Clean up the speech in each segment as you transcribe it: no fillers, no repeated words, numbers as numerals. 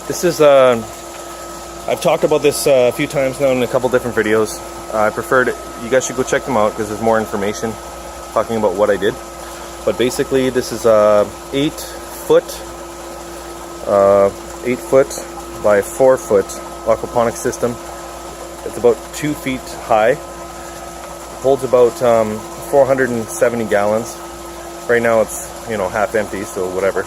This is, I've talked about this a few times now in a couple different videos. I preferred, you guys should go check them out because there's more information talking about what I did. But basically this is a 8 foot by 4 foot aquaponics system. It's about 2 feet high. It holds about 470 gallons. Right now it's, you know, half empty, so whatever.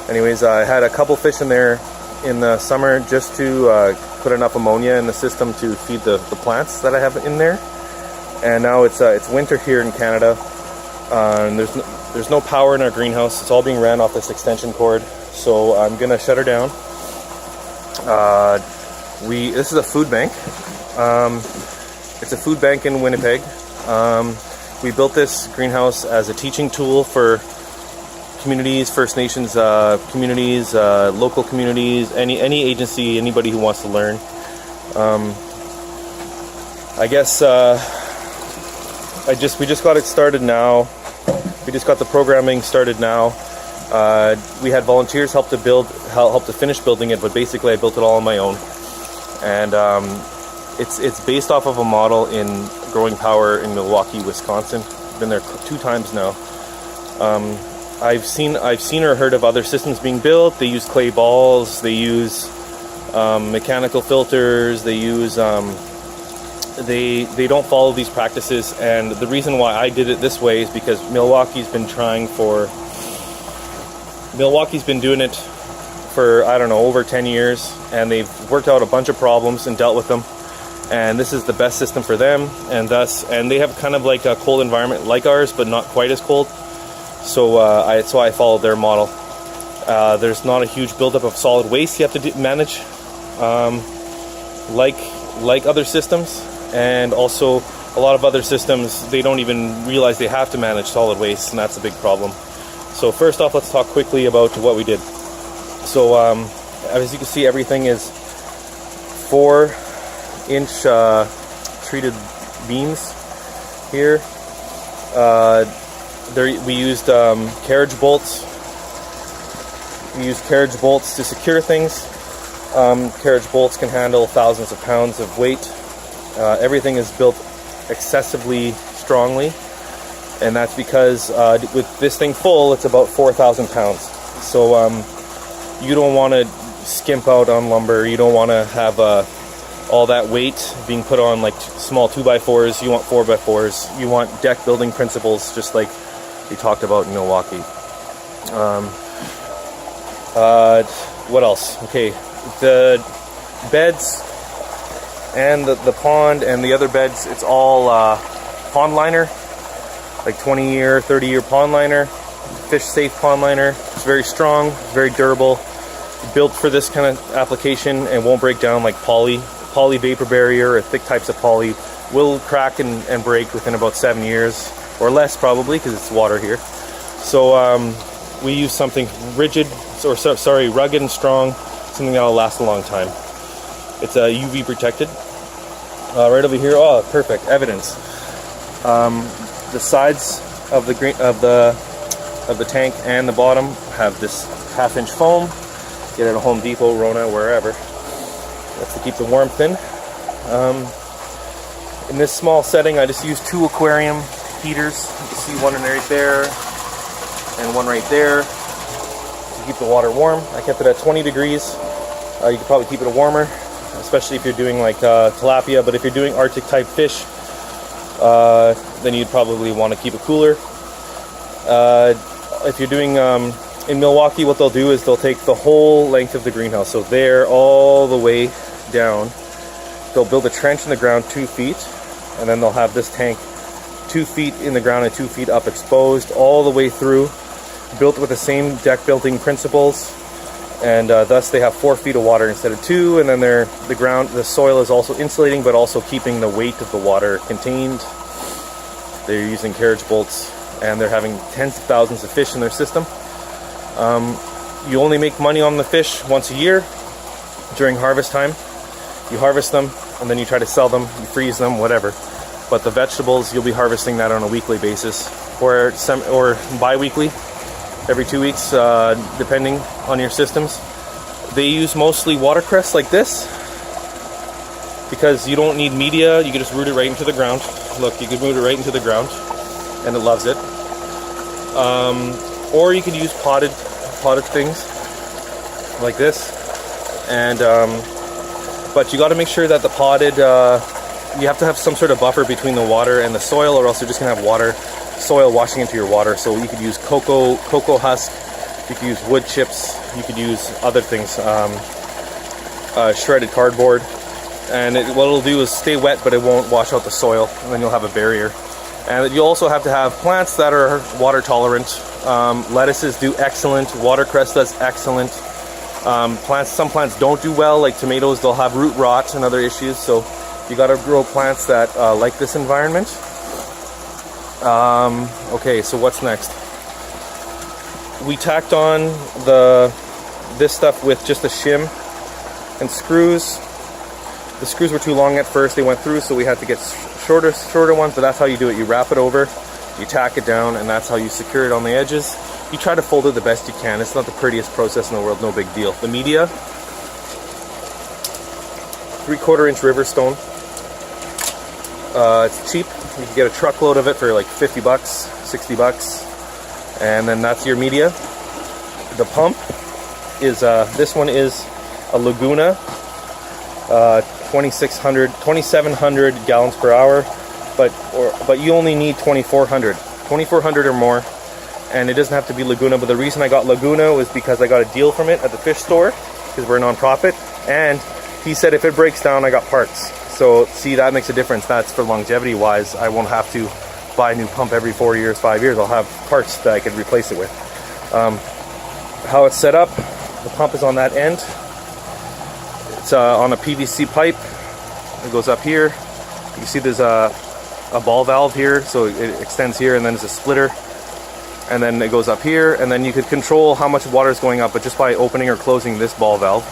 Anyways, I had a couple fish in there in the summer just to put enough ammonia in the system to feed the plants that I have in there. And now it's winter here in Canada. And there's no power in our greenhouse. It's all being ran off this extension cord. So I'm gonna shut her down. This is a food bank. It's a food bank in Winnipeg. We built this greenhouse as a teaching tool for communities, First Nations communities, local communities, any agency, anybody who wants to learn. I guess we just got it started now. We just got the programming started now. We had volunteers help to finish building it, but basically I built it all on my own. And it's based off of a model in Growing Power in Milwaukee, Wisconsin. Been there 2 times now. I've seen or heard of other systems being built. They use clay balls. They use mechanical filters. They use they don't follow these practices. And the reason why I did it this way is because Milwaukee's been doing it for, I don't know, over 10 years, and they've worked out a bunch of problems and dealt with them. And this is the best system for them, and they have kind of like a cold environment like ours, but not quite as cold. So I followed their model. There's not a huge buildup of solid waste you have to manage, like other systems, and also a lot of other systems they don't even realize they have to manage solid waste, and that's a big problem. So first off, let's talk quickly about what we did. So as you can see, everything is 4-inch treated beams here. We used carriage bolts. We used carriage bolts to secure things. Carriage bolts can handle thousands of pounds of weight. Everything is built excessively strongly, and that's because with this thing full, it's about 4,000 pounds. So you don't want to skimp out on lumber. You don't want to have all that weight being put on like small 2x4s. You want 4x4s. You want deck building principles, just like we talked about in Milwaukee. What else? Okay, the beds and the pond and the other beds, it's all pond liner, like 20-year, 30-year pond liner, fish safe pond liner. It's very strong, very durable, built for this kind of application, and won't break down like poly vapor barrier or thick types of poly will crack and break within about 7 years or less, probably, because it's water here. So we use something rugged and strong, something that'll last a long time. It's UV protected. Right over here, oh, perfect evidence. The sides of the tank and the bottom have this 1/2-inch foam. Get it at Home Depot, Rona, wherever. That's to keep the warmth in. In this small setting, I just used 2 aquarium heaters. You can see one right there and one right there to keep the water warm. I kept it at 20 degrees. You could probably keep it warmer, especially if you're doing like tilapia. But if you're doing Arctic type fish, then you'd probably want to keep it cooler. If you're doing in Milwaukee, what they'll do is they'll take the whole length of the greenhouse, so there all the way down. They'll build a trench in the ground 2 feet, and then they'll have this tank 2 feet in the ground and 2 feet up exposed all the way through, built with the same deck building principles, and thus they have 4 feet of water instead of 2. And then the soil is also insulating, but also keeping the weight of the water contained. They're using carriage bolts, and they're having tens of thousands of fish in their system. You only make money on the fish once a year during harvest time. You harvest them, and then you try to sell them, you freeze them, whatever. But the vegetables, you'll be harvesting that on a weekly basis, or bi-weekly, every 2 weeks, depending on your systems. They use mostly watercress like this because you don't need media. You can just root it right into the ground. Look, you can root it right into the ground, and it loves it. Or you could use potted things like this, and but you got to make sure that the potted, you have to have some sort of buffer between the water and the soil, or else you're just gonna have soil washing into your water. So you could use cocoa husk, you could use wood chips, you could use other things, shredded cardboard, and what it'll do is stay wet, but it won't wash out the soil, and then you'll have a barrier. And you also have to have plants that are water tolerant. Lettuces do excellent, watercress does excellent. Some plants don't do well, like tomatoes, they'll have root rot and other issues, so you got to grow plants that like this environment. Okay, so what's next? We tacked on this stuff with just a shim and screws. The screws were too long at first, they went through, so we had to get shorter ones, but that's how you do it. You wrap it over, you tack it down, and that's how you secure it on the edges. You try to fold it the best you can. It's not the prettiest process in the world, no big deal. The media, 3/4 inch river stone. It's cheap. You can get a truckload of it for like 50 bucks, 60 bucks. And then that's your media. The pump is, this one is a Laguna, 2,700 gallons per hour, but you only need 2,400 or more. And it doesn't have to be Laguna, but the reason I got Laguna was because I got a deal from it at the fish store, because we're a non-profit, and he said if it breaks down, I got parts. So see, that makes a difference. That's for longevity wise. I won't have to buy a new pump every 4 years, 5 years. I'll have parts that I can replace it with. How it's set up, the pump is on that end. It's on a PVC pipe. It goes up here. You can see there's a ball valve here, so it extends here, and then there's a splitter. And then it goes up here, and then you could control how much water is going up, but just by opening or closing this ball valve.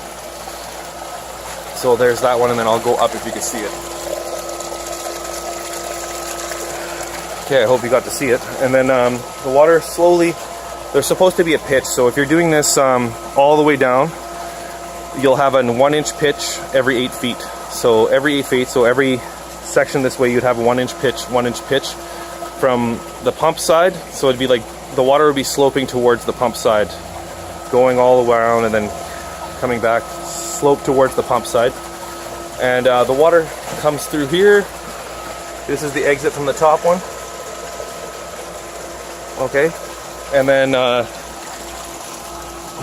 So there's that one, and then I'll go up if you can see it. Okay, I hope you got to see it. And then the water slowly, there's supposed to be a pitch, so if you're doing this all the way down, you'll have a 1-inch pitch every 8 feet. So every 8 feet, so every section this way, you'd have a 1-inch pitch from the pump side. So it'd be like the water would be sloping towards the pump side, going all the way around and then coming back, slope towards the pump side. And the water comes through here. This is the exit from the top one. Okay, and then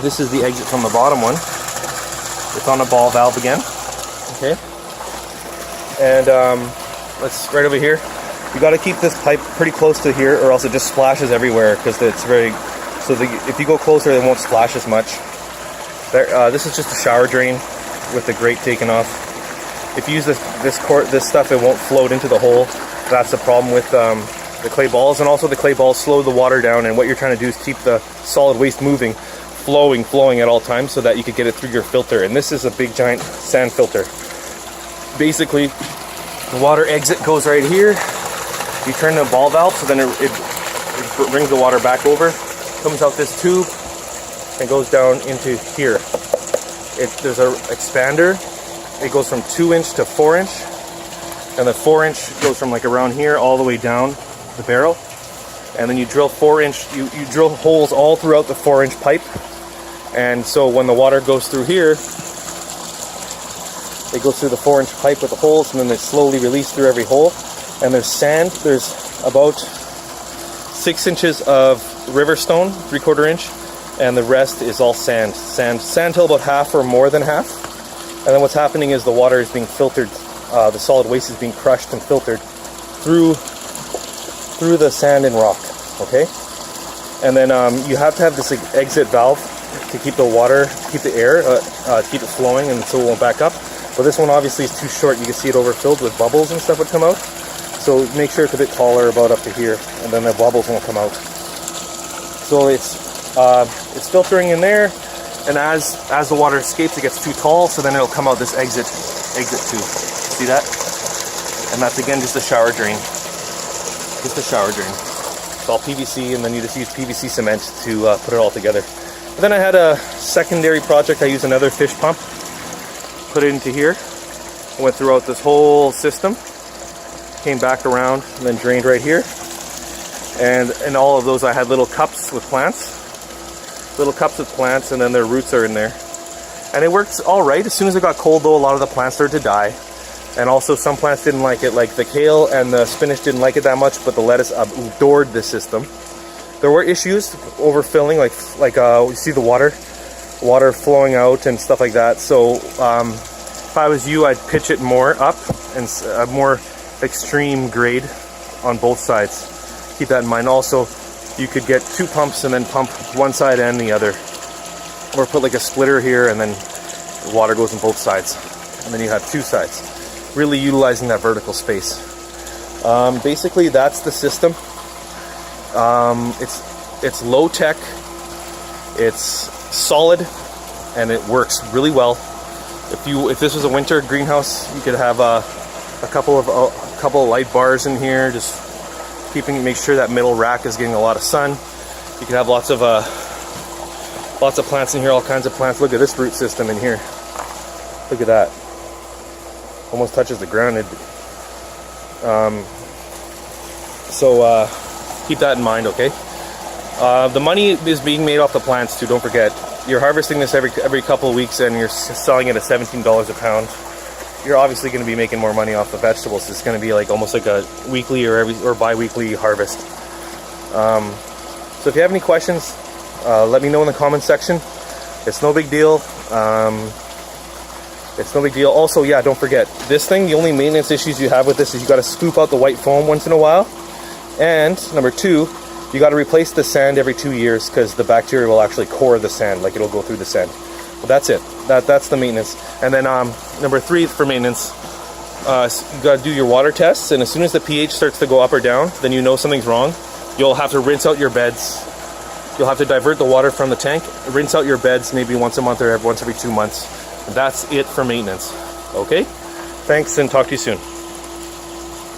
this is the exit from the bottom one. It's on a ball valve again. Okay, and let's right over here. You got to keep this pipe pretty close to here, or else it just splashes everywhere, because it's very, so if you go closer, it won't splash as much. This is just a shower drain with the grate taken off. If you use this stuff, it won't float into the hole. That's the problem with the clay balls, and also the clay balls slow the water down, and what you're trying to do is keep the solid waste moving, flowing at all times, so that you could get it through your filter. And this is a big giant sand filter. Basically, the water exit goes right here. You turn the ball valve, so then it brings the water back over, comes out this tube, and goes down into here. There's an expander. It goes from 2-inch to 4-inch, and the 4-inch goes from like around here all the way down the barrel. And then you drill 4-inch, you drill holes all throughout the 4-inch pipe. And so when the water goes through here, it goes through the 4-inch pipe with the holes, and then they slowly release through every hole. And there's sand. There's about 6 inches of river stone, 3/4 inch, and the rest is all sand till about half or more than half. And then what's happening is the water is being filtered, the solid waste is being crushed and filtered through the sand and rock. Okay, and then you have to have this exit valve to keep the water, to keep the air, to keep it flowing, and so it won't back up. But this one obviously is too short. You can see it overfilled with bubbles and stuff would come out. So make sure it's a bit taller, about up to here, and then the bubbles won't come out. So it's filtering in there, and as the water escapes, it gets too tall, so then it'll come out this exit tube. See that? And that's again just a shower drain. Just a shower drain. It's all PVC, and then you just use PVC cement to put it all together. Then I had a secondary project. I used another fish pump, put it into here, went throughout this whole system, came back around, and then drained right here. And in all of those I had little cups with plants. And then their roots are in there. And it worked all right. As soon as it got cold though, a lot of the plants started to die. And also some plants didn't like it, like the kale and the spinach didn't like it that much, but the lettuce adored the system. There were issues, overfilling, like you see the water flowing out and stuff like that. So if I was you, I'd pitch it more up and a more extreme grade on both sides. Keep that in mind. Also, you could get 2 pumps and then pump one side and the other, or put like a splitter here and then the water goes on both sides, and then you have 2 sides, really utilizing that vertical space. Basically that's the system. It's low tech, it's solid, and it works really well. If this was a winter greenhouse, you could have a couple of light bars in here, just make sure that middle rack is getting a lot of sun. You can have lots of plants in here, all kinds of plants. Look at this root system in here. Look at that. Almost touches the ground. So keep that in mind, okay? The money is being made off the plants too, don't forget. You're harvesting this every couple of weeks and you're selling it at $17 a pound. You're obviously going to be making more money off the vegetables. It's going to be like almost like a weekly or bi-weekly harvest. So if you have any questions, let me know in the comments section. It's no big deal. It's no big deal. Also, yeah, don't forget, this thing, the only maintenance issues you have with this is you got to scoop out the white foam once in a while. And number 2, you got to replace the sand every 2 years because the bacteria will actually core the sand, like it'll go through the sand. But that's it. That's the maintenance. And then number 3 for maintenance, you got to do your water tests. And as soon as the pH starts to go up or down, then you know something's wrong. You'll have to rinse out your beds. You'll have to divert the water from the tank, rinse out your beds maybe once a month or once every 2 months. That's it for maintenance. Okay? Thanks and talk to you soon.